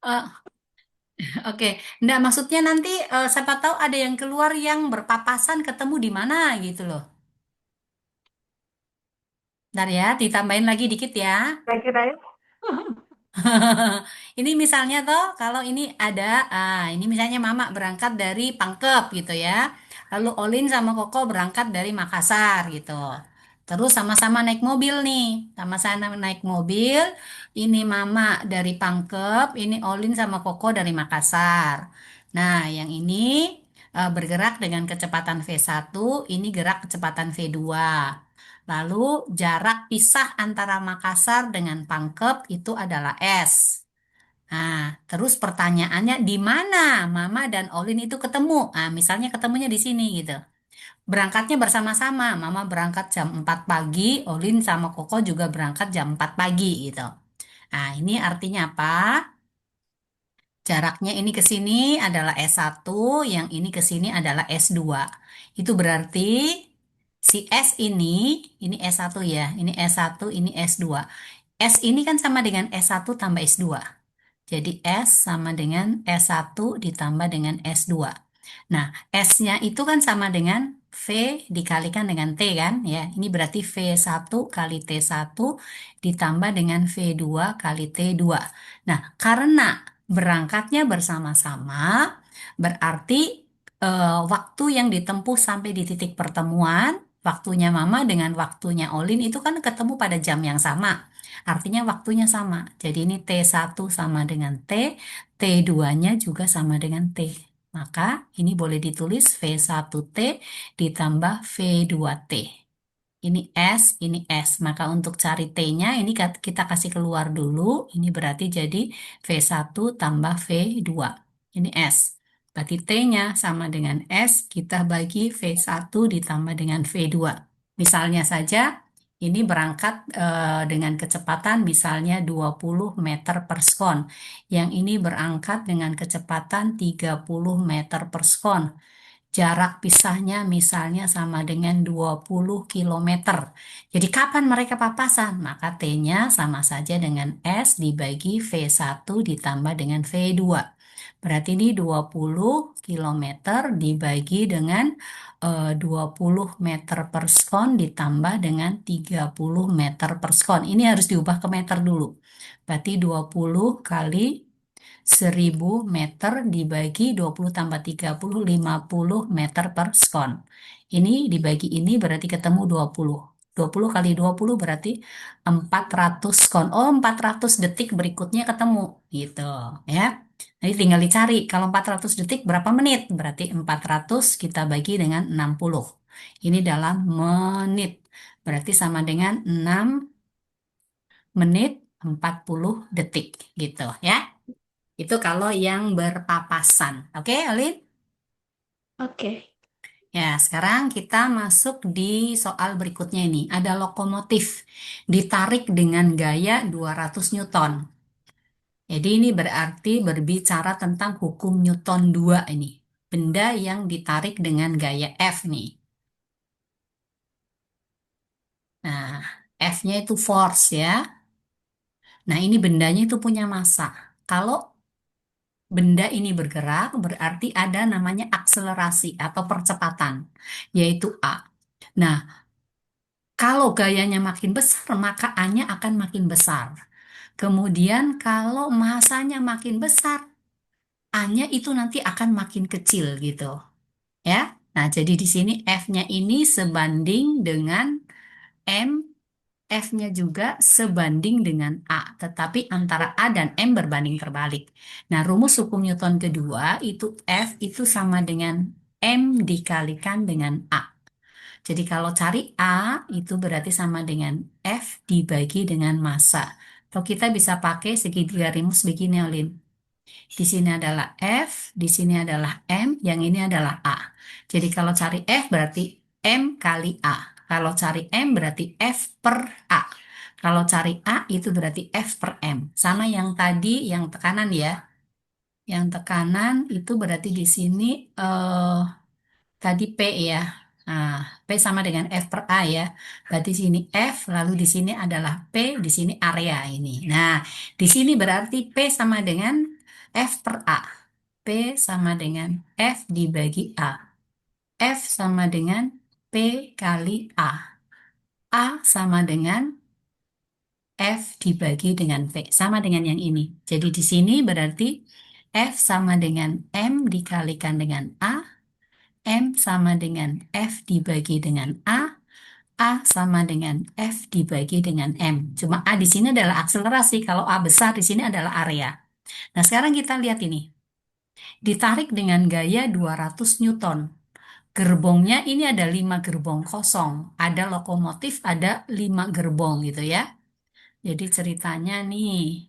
Eh, oke. Nggak, maksudnya nanti siapa tahu ada yang keluar yang berpapasan ketemu di mana gitu loh. Ntar ya, ditambahin lagi dikit ya. Kira-kira ya. Ini misalnya toh, kalau ini ada, ini misalnya Mama berangkat dari Pangkep gitu ya. Lalu Olin sama Koko berangkat dari Makassar gitu. Terus sama-sama naik mobil nih, sama-sama naik mobil. Ini Mama dari Pangkep, ini Olin sama Koko dari Makassar. Nah, yang ini bergerak dengan kecepatan V1, ini gerak kecepatan V2. Lalu jarak pisah antara Makassar dengan Pangkep itu adalah S. Nah, terus pertanyaannya di mana Mama dan Olin itu ketemu? Ah, misalnya ketemunya di sini gitu. Berangkatnya bersama-sama. Mama berangkat jam 4 pagi, Olin sama Koko juga berangkat jam 4 pagi gitu. Nah, ini artinya apa? Jaraknya ini ke sini adalah S1, yang ini ke sini adalah S2. Itu berarti si S ini S1 ya, ini S1, ini S2. S ini kan sama dengan S1 tambah S2. Jadi S sama dengan S1 ditambah dengan S2. Nah, S-nya itu kan sama dengan V dikalikan dengan T kan? Ya, ini berarti V1 kali T1 ditambah dengan V2 kali T2. Nah, karena berangkatnya bersama-sama, berarti waktu yang ditempuh sampai di titik pertemuan, waktunya Mama dengan waktunya Olin itu kan ketemu pada jam yang sama. Artinya waktunya sama. Jadi ini T1 sama dengan T, T2-nya juga sama dengan T. Maka ini boleh ditulis V1T ditambah V2T. Ini S, ini S. Maka untuk cari T-nya ini kita kasih keluar dulu. Ini berarti jadi V1 tambah V2. Ini S. Berarti T-nya sama dengan S, kita bagi V1 ditambah dengan V2. Misalnya saja, ini berangkat dengan kecepatan misalnya 20 meter per sekon. Yang ini berangkat dengan kecepatan 30 meter per sekon. Jarak pisahnya misalnya sama dengan 20 kilometer. Jadi kapan mereka papasan? Maka T-nya sama saja dengan S dibagi V1 ditambah dengan V2. Berarti ini 20 kilometer dibagi dengan 20 meter per sekon ditambah dengan 30 meter per sekon. Ini harus diubah ke meter dulu. Berarti 20 kali 1000 meter dibagi 20 tambah 30, 50 meter per sekon. Ini dibagi ini berarti ketemu 20. 20 kali 20 berarti 400 sekon. Oh, 400 detik berikutnya ketemu. Gitu ya. Jadi tinggal dicari. Kalau 400 detik berapa menit? Berarti 400 kita bagi dengan 60. Ini dalam menit. Berarti sama dengan 6 menit 40 detik gitu ya. Itu kalau yang berpapasan. Oke, Alin? Oke. Ya, sekarang kita masuk di soal berikutnya ini. Ada lokomotif ditarik dengan gaya 200 Newton. Jadi ini berarti berbicara tentang hukum Newton 2 ini. Benda yang ditarik dengan gaya F nih. Nah, F-nya itu force ya. Nah, ini bendanya itu punya massa. Kalau benda ini bergerak, berarti ada namanya akselerasi atau percepatan, yaitu A. Nah, kalau gayanya makin besar, maka A-nya akan makin besar. Kemudian, kalau masanya makin besar, A-nya itu nanti akan makin kecil gitu. Ya. Nah, jadi di sini F-nya ini sebanding dengan M, F-nya juga sebanding dengan A, tetapi antara A dan M berbanding terbalik. Nah, rumus hukum Newton kedua itu F itu sama dengan M dikalikan dengan A. Jadi kalau cari A itu berarti sama dengan F dibagi dengan massa. Atau kita bisa pakai segitiga rumus begini, Olin. Di sini adalah F, di sini adalah M, yang ini adalah A. Jadi kalau cari F berarti M kali A. Kalau cari M berarti F per A. Kalau cari A itu berarti F per M. Sama yang tadi, yang tekanan ya. Yang tekanan itu berarti di sini tadi P ya. Nah, P sama dengan F per A ya. Berarti di sini F, lalu di sini adalah P, di sini area ini. Nah, di sini berarti P sama dengan F per A. P sama dengan F dibagi A. F sama dengan P kali A. A sama dengan F dibagi dengan P. Sama dengan yang ini. Jadi di sini berarti F sama dengan M dikalikan dengan A. M sama dengan F dibagi dengan A. A sama dengan F dibagi dengan M. Cuma A di sini adalah akselerasi. Kalau A besar di sini adalah area. Nah, sekarang kita lihat ini. Ditarik dengan gaya 200 Newton. Gerbongnya ini ada 5 gerbong kosong. Ada lokomotif, ada 5 gerbong gitu ya. Jadi ceritanya nih,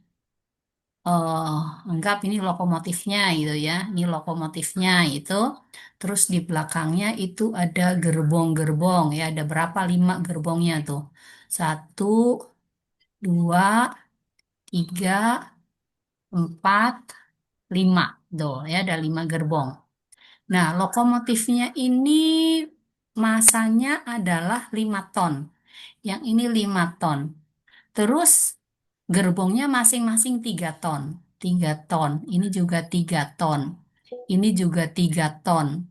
anggap ini lokomotifnya gitu ya. Ini lokomotifnya itu. Terus di belakangnya itu ada gerbong-gerbong ya. Ada berapa? 5 gerbongnya tuh. Satu, dua, tiga, empat, lima. Tuh ya, ada 5 gerbong. Nah, lokomotifnya ini masanya adalah 5 ton. Yang ini 5 ton. Terus gerbongnya masing-masing 3 ton. 3 ton. Ini juga 3 ton. Ini juga 3 ton.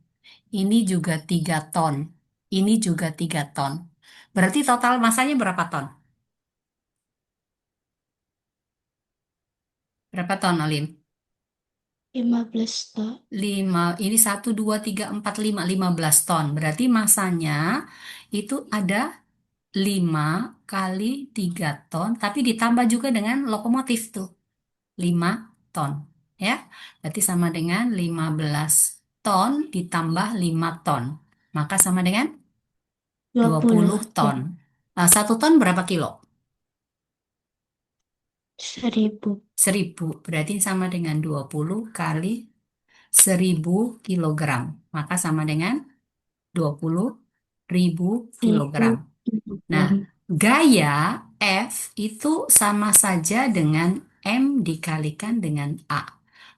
Ini juga 3 ton. Ini juga 3 ton. Berarti total masanya berapa ton? Berapa ton, Alim? 15 ton. 5, ini 1, 2, 3, 4, 5, 15 ton. Berarti masanya itu ada 5 kali 3 ton, tapi ditambah juga dengan lokomotif tuh, 5 ton. Ya, berarti sama dengan 15 ton ditambah 5 ton. Maka sama dengan dua 20 puluh ton. ton. 1 ton berapa kilo? 1.000. 1000. Berarti sama dengan 20 kali 1000 kilogram. Maka sama dengan 20.000 kilogram. 1.000 kilogram. Nah, gaya F itu sama saja dengan M dikalikan dengan A.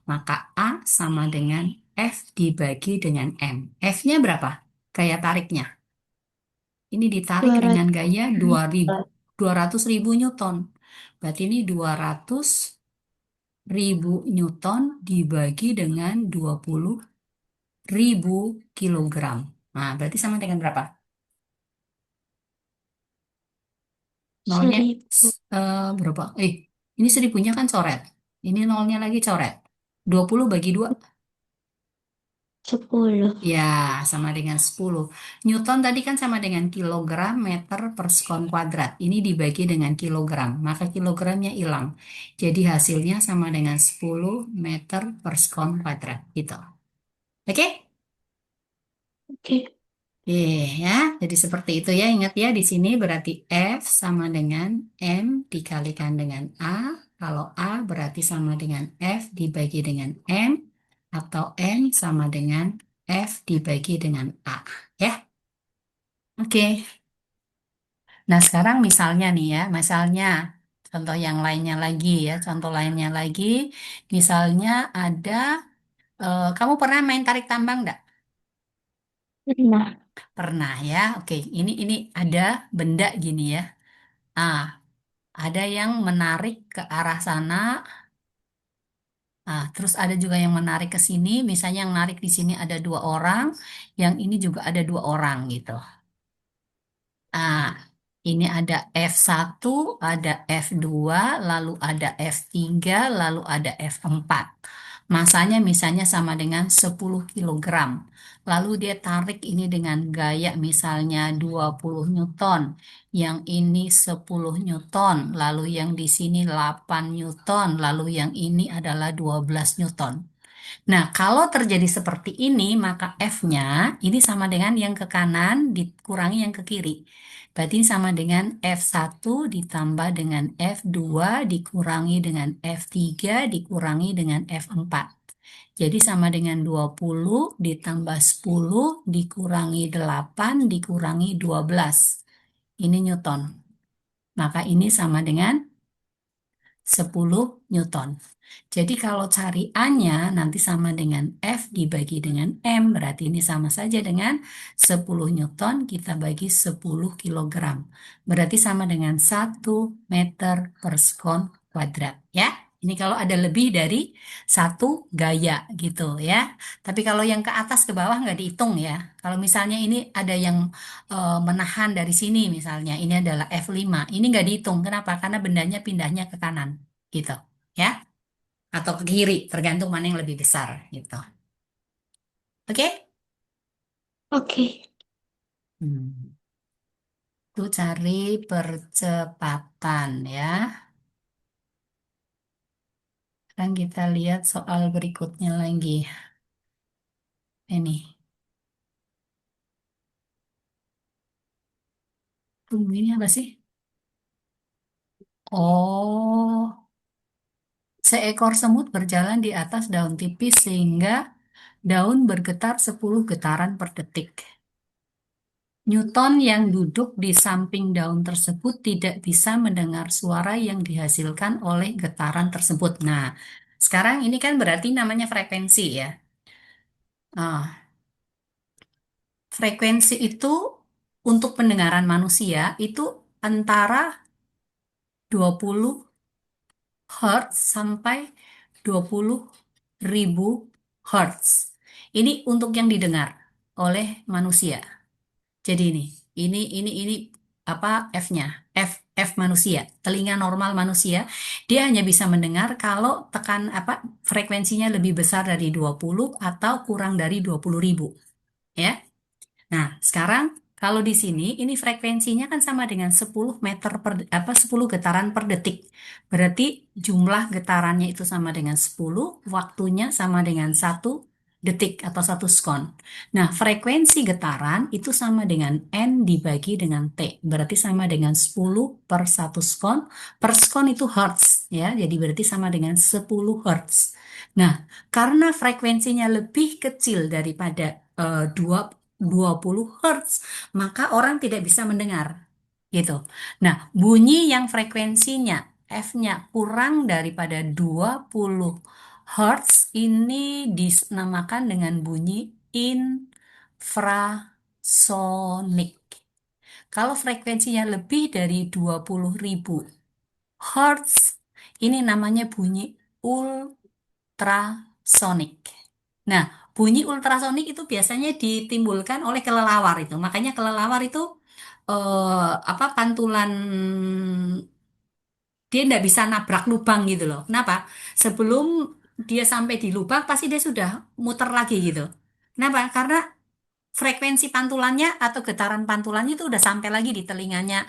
Maka A sama dengan F dibagi dengan M. F-nya berapa? Gaya tariknya. Ini ditarik dengan gaya 2000, 200. 200 ribu Newton. Berarti ini 200 ribu Newton dibagi dengan 20.000 kilogram. Nah, berarti sama dengan berapa? Nolnya 1.000. berapa? Ini seribunya kan coret. Ini nolnya lagi coret. 20 bagi 2. 10. Ya, sama dengan 10. Newton tadi kan sama dengan kilogram meter per sekon kuadrat. Ini dibagi dengan kilogram. Maka kilogramnya hilang. Jadi hasilnya sama dengan 10 meter per sekon kuadrat. Gitu. Oke? Oke. Ya, jadi seperti itu ya. Ingat ya, di sini berarti F sama dengan M dikalikan dengan A. Kalau A berarti sama dengan F dibagi dengan M. Atau M sama dengan F dibagi dengan A. Ya, oke. Nah, sekarang misalnya nih ya, misalnya contoh yang lainnya lagi ya. Contoh lainnya lagi, misalnya ada, kamu pernah main tarik tambang enggak? Nah, Pernah ya. Oke, ini ada benda gini ya. Ah, ada yang menarik ke arah sana. Nah, terus ada juga yang menarik ke sini. Misalnya yang narik di sini ada 2 orang, yang ini juga ada 2 orang gitu. Ah, ini ada F1, ada F2, lalu ada F3, lalu ada F4. Masanya misalnya sama dengan 10 kilogram. Lalu dia tarik ini dengan gaya misalnya 20 Newton. Yang ini 10 Newton. Lalu yang di sini 8 Newton. Lalu yang ini adalah 12 Newton. Nah, kalau terjadi seperti ini, maka F-nya ini sama dengan yang ke kanan dikurangi yang ke kiri. Berarti ini sama dengan F1 ditambah dengan F2 dikurangi dengan F3 dikurangi dengan F4. Jadi sama dengan 20 ditambah 10 dikurangi 8 dikurangi 12. Ini Newton. Maka ini sama dengan 10 Newton. Jadi kalau cari A-nya nanti sama dengan F dibagi dengan M, berarti ini sama saja dengan 10 Newton kita bagi 10 kilogram. Berarti sama dengan 1 meter per sekon kuadrat. Ya, Ini kalau ada lebih dari satu gaya gitu ya. Tapi kalau yang ke atas ke bawah nggak dihitung ya. Kalau misalnya ini ada yang menahan dari sini misalnya, ini adalah F5, ini nggak dihitung. Kenapa? Karena bendanya pindahnya ke kanan gitu ya. Atau ke kiri, tergantung mana yang lebih besar gitu. Oke? Oke. Hmm. Itu cari percepatan ya. Sekarang kita lihat soal berikutnya lagi. Ini. Ini apa sih? Oh, seekor semut berjalan di atas daun tipis sehingga daun bergetar 10 getaran per detik. Newton yang duduk di samping daun tersebut tidak bisa mendengar suara yang dihasilkan oleh getaran tersebut. Nah, sekarang ini kan berarti namanya frekuensi ya. Ah, frekuensi itu untuk pendengaran manusia itu antara 20 Hertz sampai 20.000 Hertz. Ini untuk yang didengar oleh manusia. Jadi ini apa F-nya? F manusia, telinga normal manusia, dia hanya bisa mendengar kalau tekan apa frekuensinya lebih besar dari 20 atau kurang dari 20.000, ya. Nah, sekarang kalau di sini ini frekuensinya kan sama dengan 10 meter per apa 10 getaran per detik. Berarti jumlah getarannya itu sama dengan 10, waktunya sama dengan 1 detik atau 1 sekon. Nah, frekuensi getaran itu sama dengan N dibagi dengan T. Berarti sama dengan 10 per 1 sekon. Per sekon itu hertz ya. Jadi berarti sama dengan 10 hertz. Nah, karena frekuensinya lebih kecil daripada 20 Hertz, maka orang tidak bisa mendengar. Gitu. Nah, bunyi yang frekuensinya F-nya kurang daripada 20 Hertz ini dinamakan dengan bunyi infrasonik. Kalau frekuensinya lebih dari 20.000 Hertz, ini namanya bunyi ultrasonik. Nah, bunyi ultrasonik itu biasanya ditimbulkan oleh kelelawar itu. Makanya kelelawar itu apa pantulan dia tidak bisa nabrak lubang gitu loh. Kenapa? Sebelum dia sampai di lubang pasti dia sudah muter lagi gitu. Kenapa? Karena frekuensi pantulannya atau getaran pantulannya itu udah sampai lagi di telinganya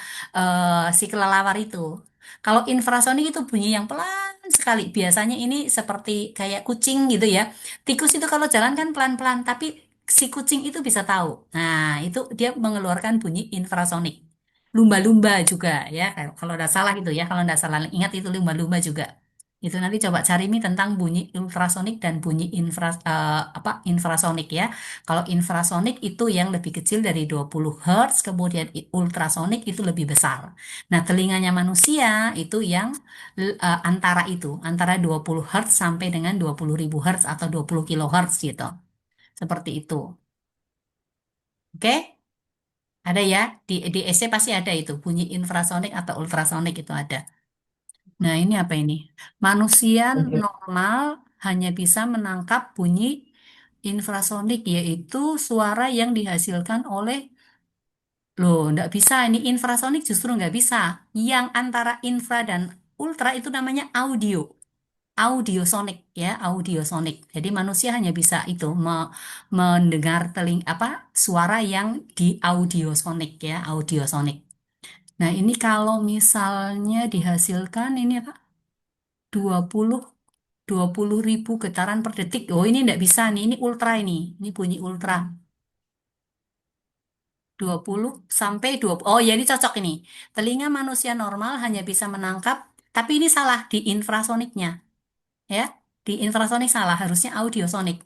si kelelawar itu. Kalau infrasonik itu bunyi yang pelan sekali. Biasanya ini seperti kayak kucing gitu ya. Tikus itu kalau jalan kan pelan-pelan, tapi si kucing itu bisa tahu. Nah, itu dia mengeluarkan bunyi infrasonik. Lumba-lumba juga ya. Kalau udah salah itu ya, kalau nggak salah ingat itu lumba-lumba juga. Itu nanti coba cari nih tentang bunyi ultrasonik dan bunyi apa infrasonik ya. Kalau infrasonik itu yang lebih kecil dari 20 Hz, kemudian ultrasonik itu lebih besar. Nah, telinganya manusia itu yang antara itu, antara 20 Hz sampai dengan 20.000 Hz atau 20 kHz gitu. Seperti itu. Oke? Ada ya, di EC pasti ada itu, bunyi infrasonik atau ultrasonik itu ada. Nah, ini apa ini? Manusia normal hanya bisa menangkap bunyi infrasonik, yaitu suara yang dihasilkan oleh, loh, nggak bisa. Ini infrasonik justru nggak bisa. Yang antara infra dan ultra itu namanya audio. Audiosonik ya, audiosonik. Jadi manusia hanya bisa itu mendengar apa suara yang di audiosonik ya, audiosonik. Nah, ini kalau misalnya dihasilkan ini apa? 20 20.000 getaran per detik. Oh, ini nggak bisa nih. Ini ultra ini. Ini bunyi ultra. 20 sampai 20. Oh, ya ini cocok ini. Telinga manusia normal hanya bisa menangkap, tapi ini salah di infrasoniknya. Ya, di infrasonik salah. Harusnya audiosonik.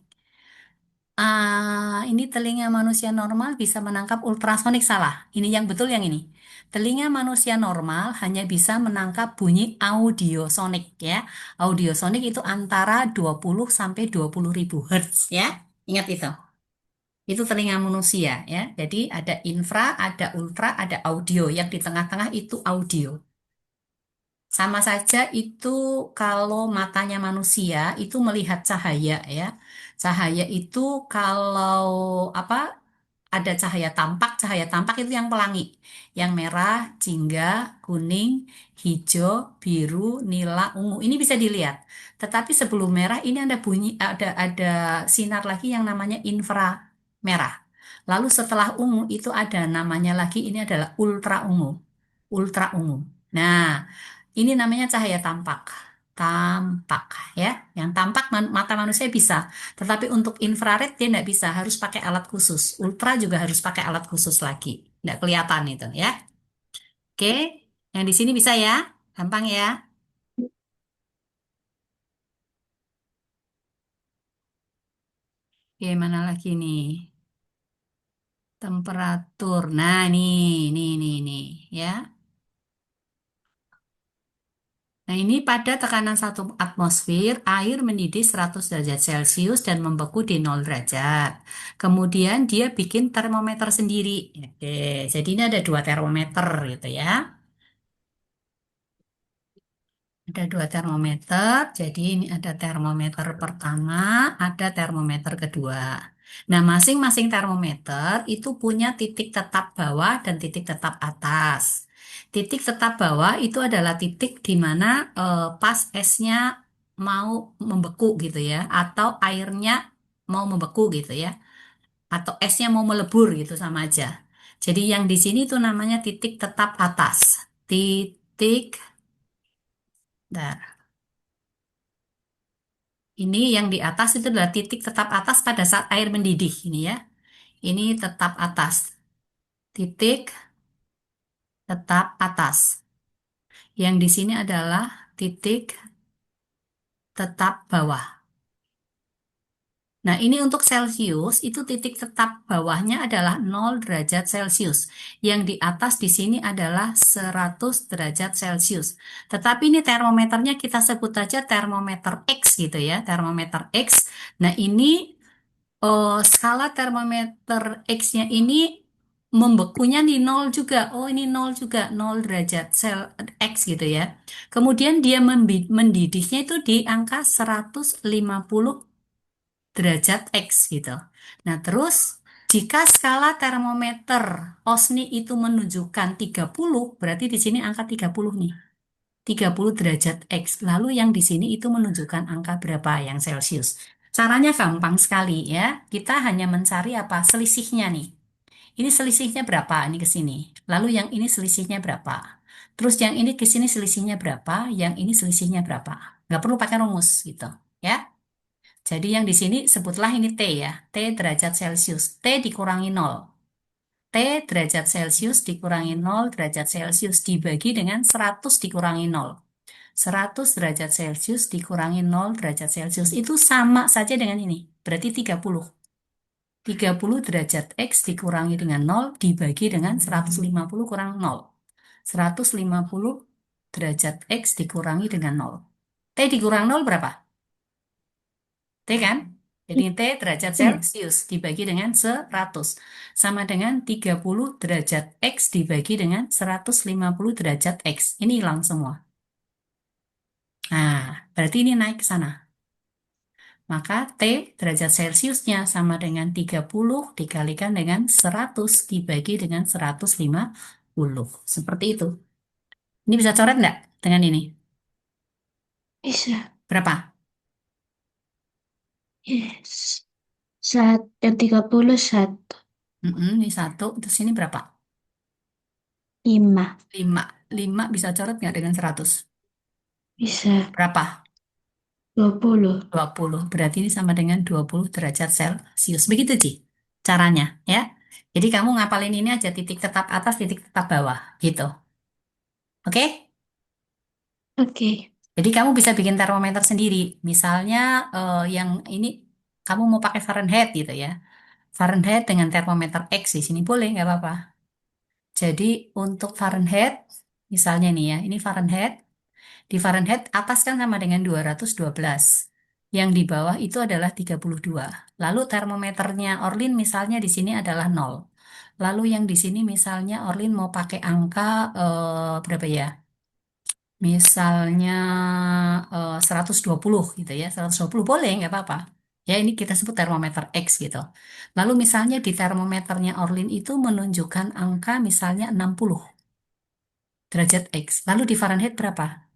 Ini telinga manusia normal bisa menangkap ultrasonik salah. Ini yang betul yang ini. Telinga manusia normal hanya bisa menangkap bunyi audiosonik ya. Audiosonik itu antara 20 sampai 20.000 Hz ya. Ingat itu. Itu telinga manusia ya. Jadi ada infra, ada ultra, ada audio. Yang di tengah-tengah itu audio. sama saja itu kalau matanya manusia itu melihat cahaya ya. Cahaya itu kalau apa ada cahaya tampak itu yang pelangi, yang merah, jingga, kuning, hijau, biru, nila, ungu. Ini bisa dilihat. Tetapi sebelum merah ini ada bunyi, ada sinar lagi yang namanya inframerah. Lalu setelah ungu itu ada namanya lagi ini adalah ultra ungu. Ultra ungu. Nah, ini namanya cahaya tampak. Tampak ya. Yang tampak mata manusia bisa. Tetapi untuk infrared dia nggak bisa. Harus pakai alat khusus. Ultra juga harus pakai alat khusus lagi. Nggak kelihatan itu ya. Oke. Yang di sini bisa ya. Gampang ya. Oke, mana lagi nih? Temperatur. Nah, nih, ya. Nah, ini pada tekanan 1 atmosfer, air mendidih 100 derajat Celcius dan membeku di 0 derajat. Kemudian dia bikin termometer sendiri. Oke, jadi ini ada 2 termometer gitu ya. Ada 2 termometer, jadi ini ada termometer pertama, ada termometer kedua. Nah, masing-masing termometer itu punya titik tetap bawah dan titik tetap atas. Titik tetap bawah itu adalah titik di mana pas esnya mau membeku gitu ya, atau airnya mau membeku gitu ya, atau esnya mau melebur gitu sama aja. Jadi yang di sini itu namanya titik tetap atas. Titik, nah, ini yang di atas itu adalah titik tetap atas pada saat air mendidih ini ya. Ini tetap atas. Titik tetap atas. Yang di sini adalah titik tetap bawah. Nah, ini untuk Celcius, itu titik tetap bawahnya adalah 0 derajat Celcius. Yang di atas di sini adalah 100 derajat Celcius. Tetapi ini termometernya kita sebut aja termometer X gitu ya, termometer X. Nah, ini skala termometer X-nya ini membekunya di nol juga. Oh, ini nol juga, 0 derajat sel X gitu ya. Kemudian dia mendidihnya itu di angka 150 derajat X gitu. Nah, terus jika skala termometer OSNI itu menunjukkan 30, berarti di sini angka 30 nih. 30 derajat X. Lalu yang di sini itu menunjukkan angka berapa yang Celcius. Caranya gampang sekali ya. Kita hanya mencari apa? Selisihnya nih. Ini selisihnya berapa? Ini ke sini. Lalu yang ini selisihnya berapa? Terus yang ini ke sini selisihnya berapa? Yang ini selisihnya berapa? Nggak perlu pakai rumus gitu. Ya. Jadi yang di sini sebutlah ini T ya. T derajat Celcius. T dikurangi 0. T derajat Celcius dikurangi 0 derajat Celcius dibagi dengan 100 dikurangi 0. 100 derajat Celcius dikurangi 0 derajat Celcius itu sama saja dengan ini. Berarti 30. 30 derajat X dikurangi dengan 0 dibagi dengan 150 kurang 0. 150 derajat X dikurangi dengan 0. T dikurang 0 berapa? T kan? Jadi T derajat Iya. Celcius dibagi dengan 100. Sama dengan 30 derajat X dibagi dengan 150 derajat X. Ini hilang semua. Nah, berarti ini naik ke sana. Maka T derajat Celciusnya sama dengan 30 dikalikan dengan 100 dibagi dengan 150. Seperti itu. Ini bisa coret nggak dengan ini? Bisa. Berapa? Yes. Yang 31. Ini satu, terus ini berapa? 5. 5. 5 bisa coret nggak dengan 100? Bisa. Berapa? 20. 20. Berarti ini sama dengan 20 derajat Celcius. Begitu, Ci. Caranya, ya. Jadi kamu ngapalin ini aja, titik tetap atas, titik tetap bawah. Gitu. Oke? Oke. Jadi kamu bisa bikin termometer sendiri. Misalnya yang ini kamu mau pakai Fahrenheit gitu ya. Fahrenheit dengan termometer X di sini boleh nggak apa-apa. Jadi untuk Fahrenheit, misalnya nih ya, ini Fahrenheit. Di Fahrenheit atas kan sama dengan 212. Yang di bawah itu adalah 32. Lalu termometernya Orlin misalnya di sini adalah 0. Lalu yang di sini misalnya Orlin mau pakai angka berapa ya? Misalnya 120 gitu ya, 120 boleh, nggak apa-apa. Ya, ini kita sebut termometer X gitu. Lalu misalnya di termometernya Orlin itu menunjukkan angka misalnya 60 derajat X. Lalu di Fahrenheit berapa?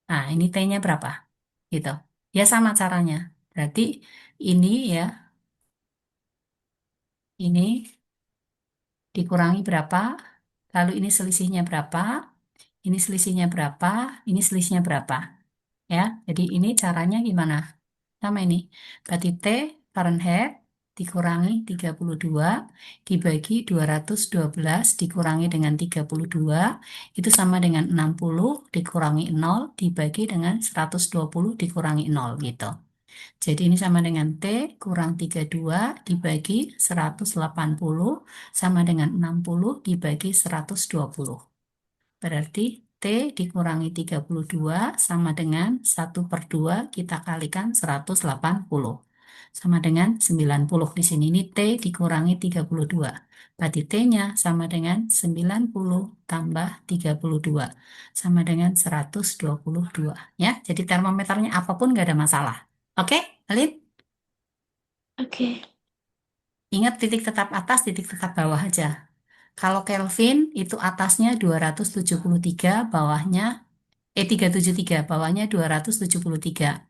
Nah, ini T-nya berapa? Gitu. Ya sama caranya. Berarti ini ya, ini dikurangi berapa, lalu ini selisihnya berapa, ini selisihnya berapa, ini selisihnya berapa. Ya, jadi ini caranya gimana? Sama ini. Berarti T Fahrenheit dikurangi 32 dibagi 212 dikurangi dengan 32 itu sama dengan 60 dikurangi 0 dibagi dengan 120 dikurangi 0 gitu. Jadi ini sama dengan T kurang 32 dibagi 180 sama dengan 60 dibagi 120. Berarti T dikurangi 32 sama dengan 1/2 kita kalikan 180. Sama dengan 90. Di sini ini T dikurangi 32. Berarti T-nya sama dengan 90 tambah 32. Sama dengan 122. Ya, jadi termometernya apapun nggak ada masalah. Oke, Alin? Oke. Ingat titik tetap atas, titik tetap bawah aja. Kalau Kelvin itu atasnya 273, bawahnya 373, bawahnya 273.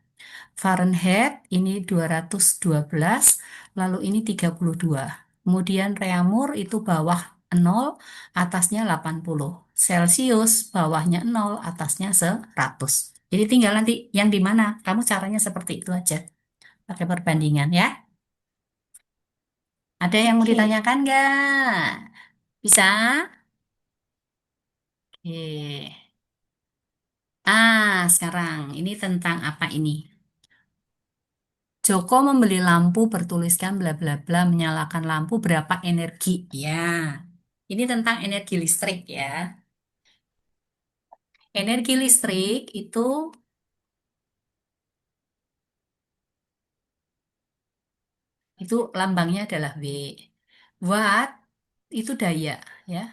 Fahrenheit ini 212, lalu ini 32. Kemudian Reaumur itu bawah 0, atasnya 80. Celcius bawahnya 0, atasnya 100. Jadi tinggal nanti yang di mana. Kamu caranya seperti itu aja. Pakai perbandingan ya. Ada yang mau Oke. ditanyakan nggak? Bisa? Oke. Sekarang ini tentang apa ini? Joko membeli lampu bertuliskan bla bla bla menyalakan lampu berapa energi? Ya, ini tentang energi listrik ya. Energi listrik itu lambangnya adalah W. Watt itu daya ya.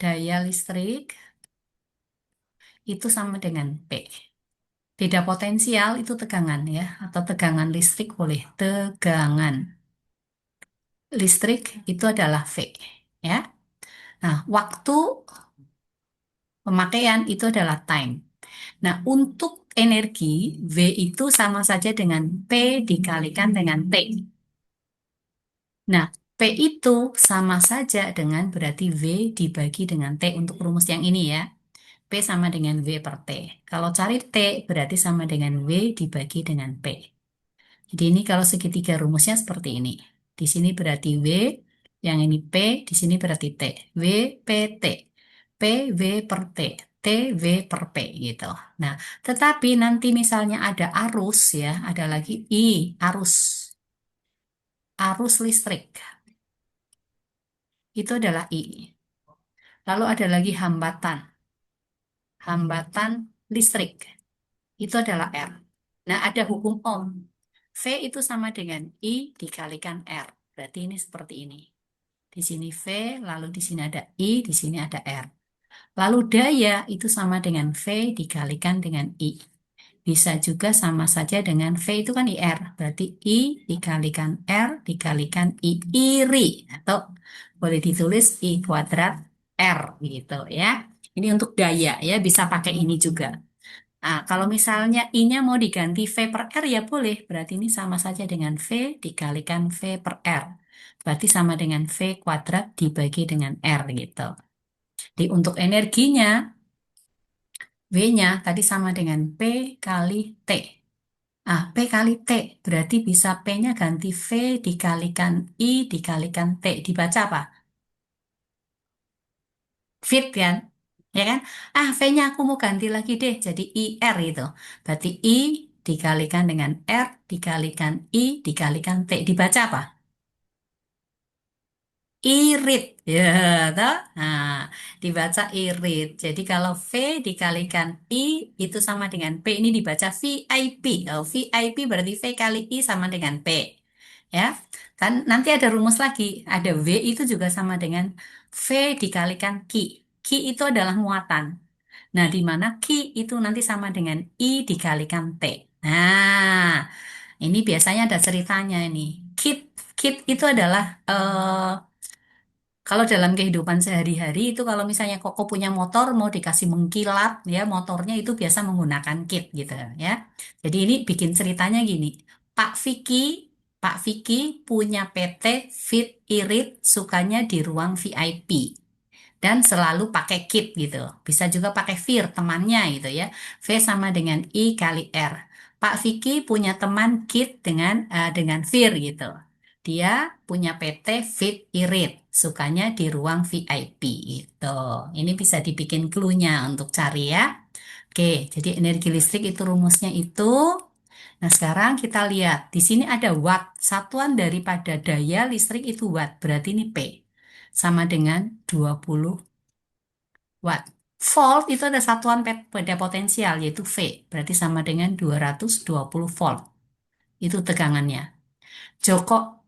Daya listrik itu sama dengan P. Beda potensial itu tegangan ya, atau tegangan listrik boleh. Tegangan listrik itu adalah V ya. Nah, waktu pemakaian itu adalah time. Nah, untuk energi, V itu sama saja dengan P dikalikan dengan T. Nah, P itu sama saja dengan berarti V dibagi dengan T untuk rumus yang ini ya. P sama dengan V per T. Kalau cari T berarti sama dengan V dibagi dengan P. Jadi ini kalau segitiga rumusnya seperti ini. Di sini berarti V, yang ini P, di sini berarti T. V, P, T. P, V per T. T, V per P gitu. Nah, tetapi nanti misalnya ada arus ya, ada lagi I, arus. Arus listrik. Itu adalah I. Lalu ada lagi hambatan. Hambatan listrik. Itu adalah R. Nah, ada hukum Ohm. V itu sama dengan I dikalikan R. Berarti ini seperti ini. Di sini V, lalu di sini ada I, di sini ada R. Lalu daya itu sama dengan V dikalikan dengan I. Bisa juga sama saja dengan V itu kan IR. Berarti I dikalikan R dikalikan I. Iri. Atau boleh ditulis I kuadrat R gitu ya. Ini untuk daya ya, bisa pakai ini juga. Nah, kalau misalnya I-nya mau diganti V per R ya boleh. Berarti ini sama saja dengan V dikalikan V per R. Berarti sama dengan V kuadrat dibagi dengan R gitu. Jadi untuk energinya, V-nya tadi sama dengan P kali T. P kali T. Berarti bisa P-nya ganti V dikalikan I dikalikan T. Dibaca apa? Fit kan? Ya kan? V-nya aku mau ganti lagi deh jadi IR itu. Berarti I dikalikan dengan R dikalikan I dikalikan T. Dibaca apa? Irit. Ya, toh? Nah, dibaca irit. Jadi kalau V dikalikan I itu sama dengan P. Ini dibaca VIP. Oh, VIP berarti V kali I sama dengan P. Ya, kan nanti ada rumus lagi. Ada V itu juga sama dengan V dikalikan Q. Q itu adalah muatan. Nah, di mana Q itu nanti sama dengan I dikalikan T. Nah, ini biasanya ada ceritanya ini. Kit, kit itu adalah kalau dalam kehidupan sehari-hari itu kalau misalnya Koko punya motor mau dikasih mengkilat ya motornya itu biasa menggunakan kit gitu ya. Jadi ini bikin ceritanya gini. Pak Vicky, Pak Vicky punya PT Fit Irit sukanya di ruang VIP dan selalu pakai kit gitu. Bisa juga pakai Fir temannya gitu ya. V sama dengan I kali R. Pak Vicky punya teman kit dengan Fir gitu. Dia punya PT Fit Irit, sukanya di ruang VIP gitu. Ini bisa dibikin clue-nya untuk cari ya. Oke, jadi energi listrik itu rumusnya itu. Nah, sekarang kita lihat. Di sini ada watt. Satuan daripada daya listrik itu watt. Berarti ini P. Sama dengan 20 watt. Volt itu ada satuan pada potensial yaitu V, berarti sama dengan 220 volt. Itu tegangannya. Joko,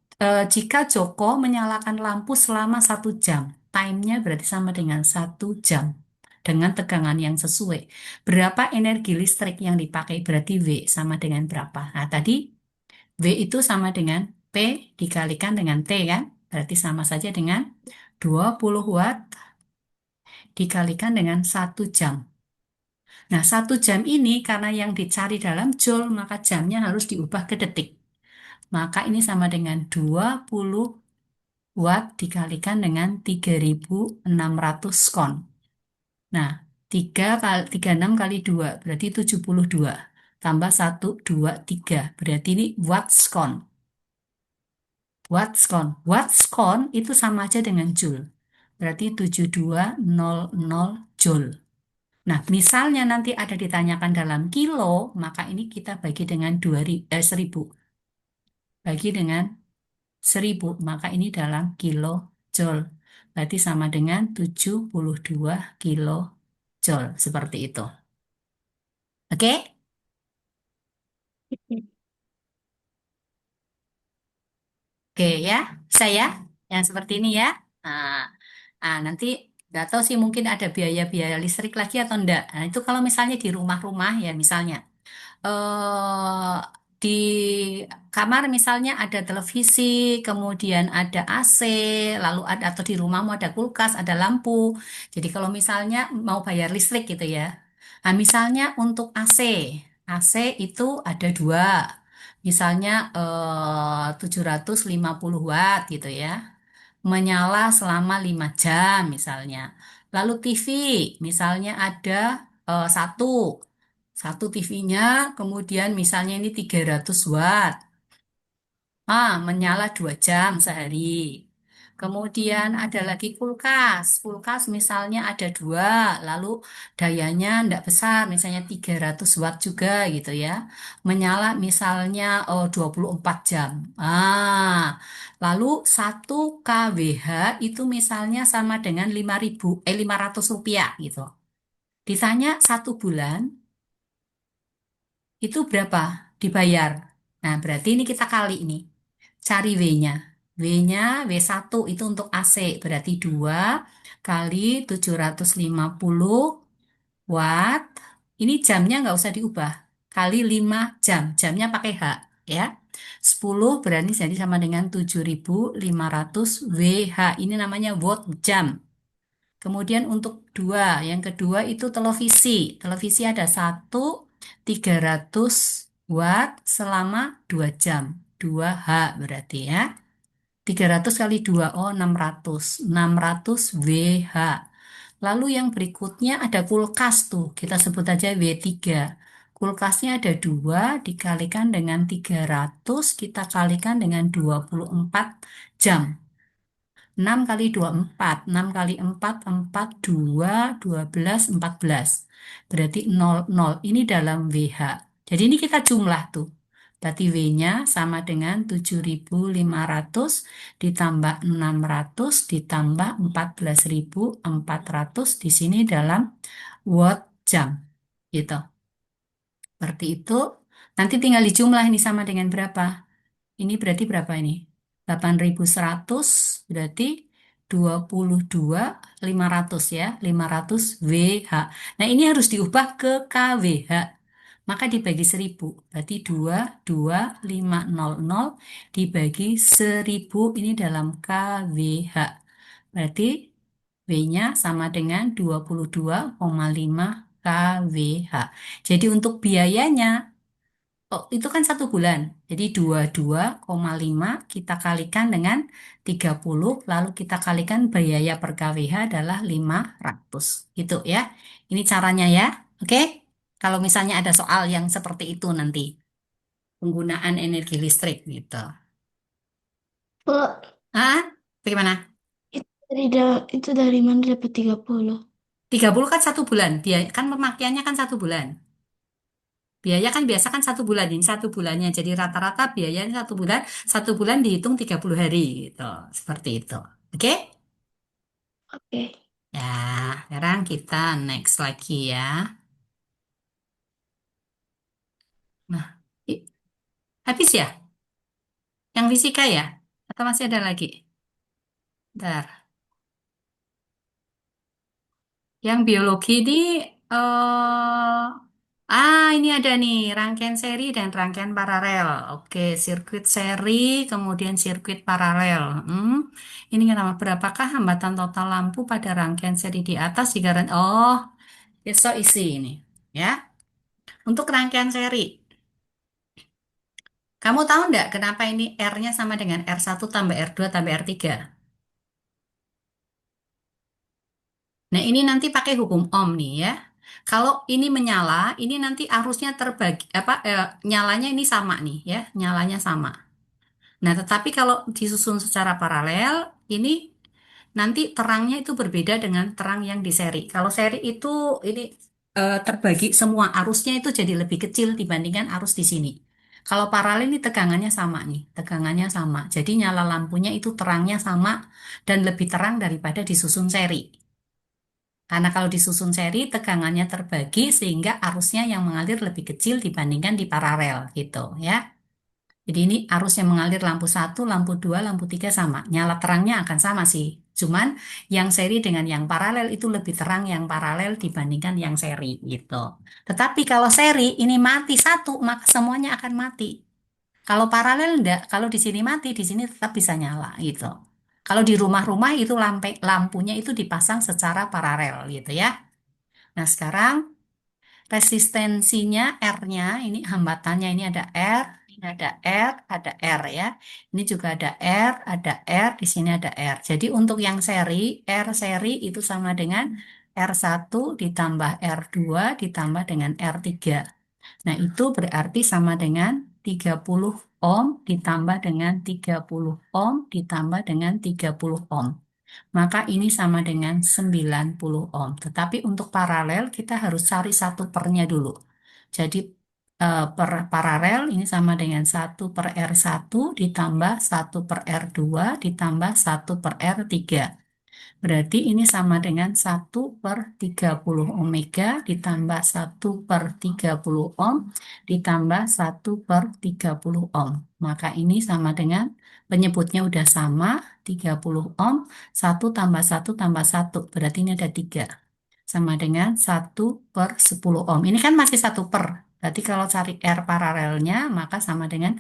jika Joko menyalakan lampu selama 1 jam, time-nya berarti sama dengan 1 jam dengan tegangan yang sesuai. Berapa energi listrik yang dipakai berarti V sama dengan berapa? Nah, tadi V itu sama dengan P dikalikan dengan T kan? Berarti sama saja dengan 20 watt dikalikan dengan 1 jam. Nah, 1 jam ini karena yang dicari dalam joule, maka jamnya harus diubah ke detik. Maka ini sama dengan 20 watt dikalikan dengan 3.600 skon. Nah, 3 kali 36 kali 2 berarti 72. Tambah 1, 2, 3. Berarti ini watt skon. Watt skon. Watt skon itu sama aja dengan joule. Berarti 7200 joule. Nah, misalnya nanti ada ditanyakan dalam kilo, maka ini kita bagi dengan 1000. Bagi dengan 1000, maka ini dalam kilo joule. Berarti sama dengan 72 kilo joule. Seperti itu. Oke? Oke. Oke ya. Saya yang seperti ini ya. Nah, nanti nggak tahu sih mungkin ada biaya-biaya listrik lagi atau enggak. Nah, itu kalau misalnya di rumah-rumah ya misalnya. Di kamar misalnya ada televisi, kemudian ada AC, lalu ada atau di rumahmu ada kulkas, ada lampu. Jadi kalau misalnya mau bayar listrik gitu ya. Nah, misalnya untuk AC, AC itu ada dua. Misalnya 750 watt gitu ya. Menyala selama 5 jam misalnya. Lalu TV, misalnya ada satu. Satu TV-nya, kemudian misalnya ini 300 watt. Menyala 2 jam sehari. Kemudian ada lagi kulkas. Kulkas misalnya ada dua, lalu dayanya tidak besar, misalnya 300 watt juga gitu ya. Menyala misalnya 24 jam. Lalu 1 kWh itu misalnya sama dengan 500 rupiah gitu. Ditanya 1 bulan, itu berapa dibayar? Nah, berarti ini kita kali ini. Cari W-nya. W-nya W1 itu untuk AC. Berarti 2 kali 750 watt. Ini jamnya nggak usah diubah. Kali 5 jam. Jamnya pakai H. Ya. 10 berarti jadi sama dengan 7.500 WH. Ini namanya watt jam. Kemudian untuk yang kedua itu televisi. Televisi ada 300 watt selama 2 jam. 2H berarti ya. 300 kali 2, 600. 600 WH. Lalu yang berikutnya ada kulkas tuh. Kita sebut aja W3. Kulkasnya ada 2 dikalikan dengan 300, kita kalikan dengan 24 jam. 6 kali 2 4. 6 kali 4 4, 2, 12, 14. Berarti 0, 0. Ini dalam WH. Jadi ini kita jumlah tuh. Berarti W-nya sama dengan 7.500 ditambah 600 ditambah 14.400 di sini dalam watt jam. Gitu. Seperti itu. Nanti tinggal dijumlah ini sama dengan berapa. Ini berarti berapa ini? 8.100 berarti 22.500 ya, 500 WH. Nah, ini harus diubah ke kWh. Maka dibagi 1000. Berarti 22.500 dibagi 1000 ini dalam kWh. Berarti W-nya sama dengan 22,5 kWh. Jadi untuk biayanya, oh, itu kan 1 bulan. Jadi 22,5 kita kalikan dengan 30, lalu kita kalikan biaya per kWh adalah 500. Gitu ya. Ini caranya ya. Oke? Kalau misalnya ada soal yang seperti itu nanti, penggunaan energi listrik gitu. Oh, Ah, bagaimana? itu dari mana dapat 30? 30 kan 1 bulan. Biaya, kan pemakaiannya kan 1 bulan. Biaya kan biasa kan 1 bulan, ini 1 bulannya. Jadi rata-rata biayanya 1 bulan, 1 bulan dihitung 30 hari gitu. Seperti itu. Oke? Oke. Ya, sekarang kita next lagi ya. Nah, i- habis ya? Yang fisika ya? Atau masih ada lagi? Bentar. Yang biologi ini, ini ada nih, rangkaian seri dan rangkaian paralel. Oke, sirkuit seri, kemudian sirkuit paralel. Ini kenapa? Berapakah hambatan total lampu pada rangkaian seri di atas jika it's so easy ini. Ya, untuk rangkaian seri. Kamu tahu nggak kenapa ini R-nya sama dengan R1 tambah R2 tambah R3? Nah, ini nanti pakai hukum Ohm nih ya. Kalau ini menyala, ini nanti arusnya terbagi nyalanya ini sama nih ya, nyalanya sama. Nah, tetapi kalau disusun secara paralel, ini nanti terangnya itu berbeda dengan terang yang di seri. Kalau seri itu ini terbagi semua arusnya itu jadi lebih kecil dibandingkan arus di sini. Kalau paralel ini tegangannya sama nih, tegangannya sama. Jadi nyala lampunya itu terangnya sama dan lebih terang daripada disusun seri. Karena kalau disusun seri, tegangannya terbagi sehingga arusnya yang mengalir lebih kecil dibandingkan di paralel gitu ya. Jadi ini arus yang mengalir lampu satu, lampu 2, lampu 3 sama. Nyala terangnya akan sama sih. Cuman yang seri dengan yang paralel itu lebih terang yang paralel dibandingkan yang seri gitu. Tetapi kalau seri ini mati satu, maka semuanya akan mati. Kalau paralel enggak, kalau di sini mati, di sini tetap bisa nyala gitu. Kalau di rumah-rumah itu lampunya itu dipasang secara paralel gitu ya. Nah, sekarang resistensinya R-nya, ini hambatannya ini ada R, ini ada R, ada R ya. Ini juga ada R, ada R, di sini ada R. Jadi untuk yang seri, R seri itu sama dengan R1 ditambah R2 ditambah dengan R3. Nah, itu berarti sama dengan 30 ohm ditambah dengan 30 ohm ditambah dengan 30 ohm. Maka ini sama dengan 90 ohm. Tetapi untuk paralel kita harus cari satu pernya dulu. Jadi per paralel ini sama dengan 1/R1 ditambah 1/R2 ditambah 1/R3. Berarti ini sama dengan 1/30 omega ditambah 1/30 ohm ditambah 1/30 ohm. Maka ini sama dengan penyebutnya udah sama 30 ohm, 1 tambah 1 tambah 1. Berarti ini ada 3. Sama dengan 1/10 ohm. Ini kan masih 1/. Berarti kalau cari R paralelnya maka sama dengan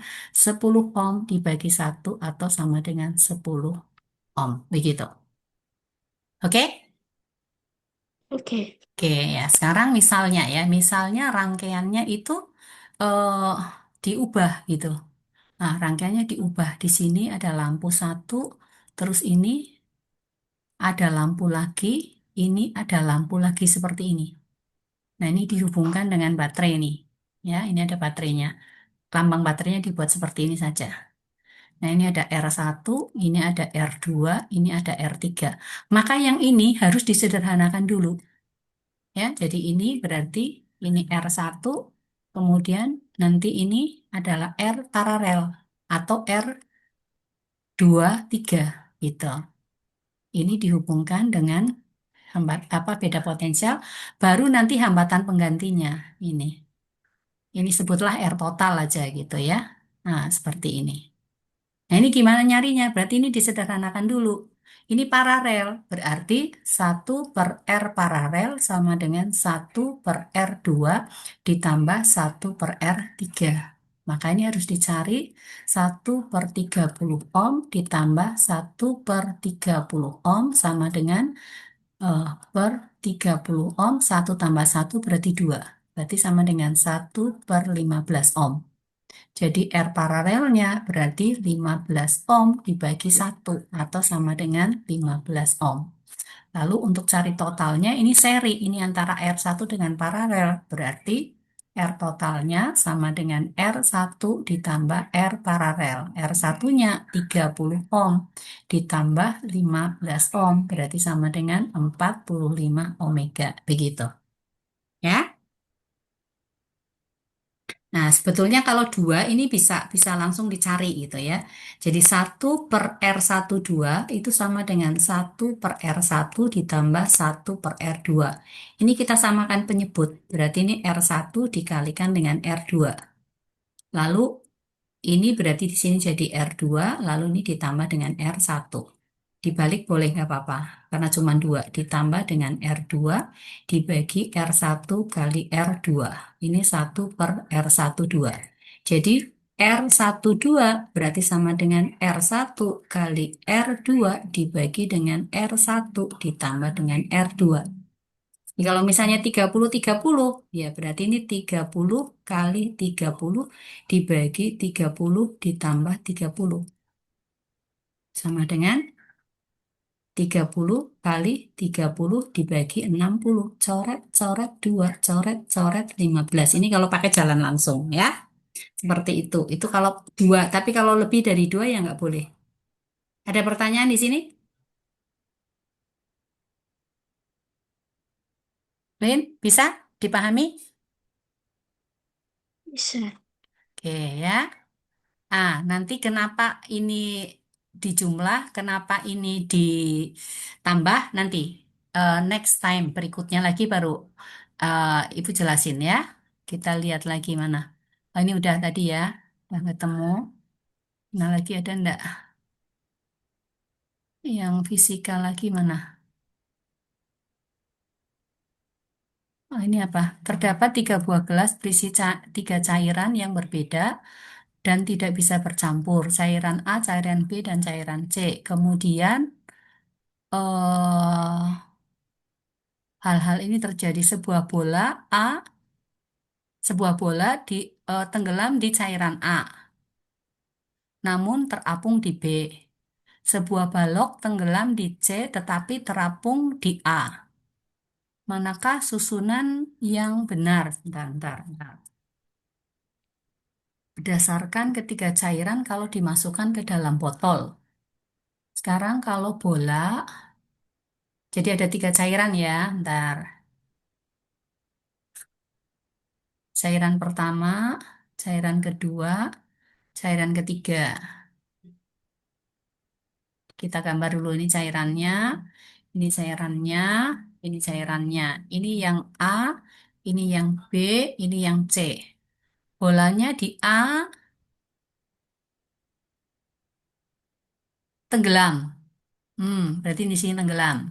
10 ohm dibagi 1 atau sama dengan 10 ohm. Begitu. Oke? Oke. Oke, ya sekarang misalnya ya, misalnya rangkaiannya itu eh, diubah gitu. Nah, rangkaiannya diubah. Di sini ada lampu satu, terus ini ada lampu lagi, ini ada lampu lagi seperti ini. Nah, ini dihubungkan dengan baterai nih. Ya, ini ada baterainya. Lambang baterainya dibuat seperti ini saja. Nah, ini ada R1, ini ada R2, ini ada R3. Maka yang ini harus disederhanakan dulu. Ya, jadi ini berarti ini R1, kemudian nanti ini adalah R paralel atau R23 gitu. Ini dihubungkan dengan beda potensial, baru nanti hambatan penggantinya ini. Ini sebutlah R total aja gitu ya. Nah, seperti ini. Nah, ini gimana nyarinya? Berarti ini disederhanakan dulu. Ini paralel, berarti 1/R paralel sama dengan 1/R2 ditambah 1/R3. Maka ini harus dicari 1/30 ohm ditambah 1/30 ohm sama dengan per 30 ohm, 1 tambah 1 berarti 2. Berarti sama dengan 1/15 ohm. Jadi R paralelnya berarti 15 ohm dibagi 1 atau sama dengan 15 ohm. Lalu untuk cari totalnya ini seri, ini antara R1 dengan paralel. Berarti R totalnya sama dengan R1 ditambah R paralel. R1-nya 30 ohm ditambah 15 ohm berarti sama dengan 45 ohmega. Begitu. Ya. Nah, sebetulnya kalau dua ini bisa bisa langsung dicari gitu ya. Jadi 1/R12 itu sama dengan 1/R1 ditambah 1/R2. Ini kita samakan penyebut. Berarti ini R1 dikalikan dengan R2. Lalu ini berarti di sini jadi R2, lalu ini ditambah dengan R1. Dibalik boleh nggak apa-apa, karena cuma 2. Ditambah dengan R2 dibagi R1 kali R2. Ini 1/R12. Jadi R12 berarti sama dengan R1 kali R2 dibagi dengan R1 ditambah dengan R2. Kalau misalnya 30/30, ya berarti ini 30 kali 30 dibagi 30 ditambah 30. Sama dengan 30 kali 30 dibagi 60. Coret, coret, 2, coret, coret, 15. Ini kalau pakai jalan langsung ya. Seperti itu. Itu kalau dua. Tapi kalau lebih dari dua ya nggak boleh. Ada pertanyaan di sini? Lin, bisa dipahami? Bisa. Oke ya. Ah, nanti kenapa ini dijumlah, kenapa ini ditambah nanti next time berikutnya lagi baru eh, Ibu jelasin ya. Kita lihat lagi mana. Oh, ini udah tadi ya, udah ketemu. Nah lagi ada enggak yang fisika lagi mana? Oh, ini apa? Terdapat 3 buah gelas berisi tiga cairan yang berbeda dan tidak bisa bercampur. Cairan A, cairan B, dan cairan C. Kemudian hal-hal ini terjadi sebuah bola tenggelam di cairan A, namun terapung di B. Sebuah balok tenggelam di C tetapi terapung di A. Manakah susunan yang benar? Bentar, bentar, bentar. Berdasarkan ketiga cairan kalau dimasukkan ke dalam botol. Sekarang kalau bola, jadi ada tiga cairan ya. Bentar. Cairan pertama, cairan kedua, cairan ketiga. Kita gambar dulu ini cairannya, ini cairannya, ini cairannya. Ini yang A, ini yang B, ini yang C. Bolanya di A tenggelam. Berarti di sini tenggelam.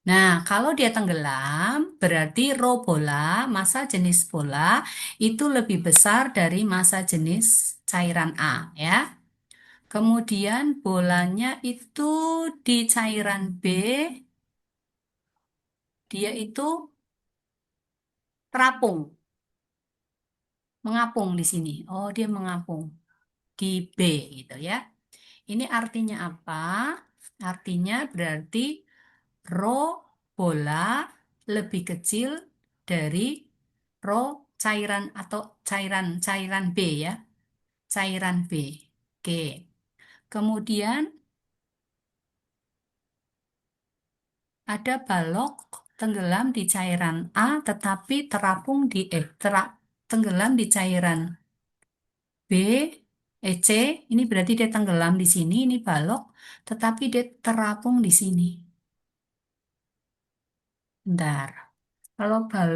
Nah, kalau dia tenggelam, berarti rho bola, massa jenis bola, itu lebih besar dari massa jenis cairan A, ya. Kemudian bolanya itu di cairan B, dia itu terapung, mengapung di sini. Oh, dia mengapung di B gitu ya. Ini artinya apa? Artinya berarti rho bola lebih kecil dari rho cairan atau cairan B ya. Cairan B. Oke. Kemudian ada balok tenggelam di cairan A tetapi terapung di tenggelam di cairan B, C, ini berarti dia tenggelam di sini, ini balok, tetapi dia terapung di sini. Bentar. Kalau balok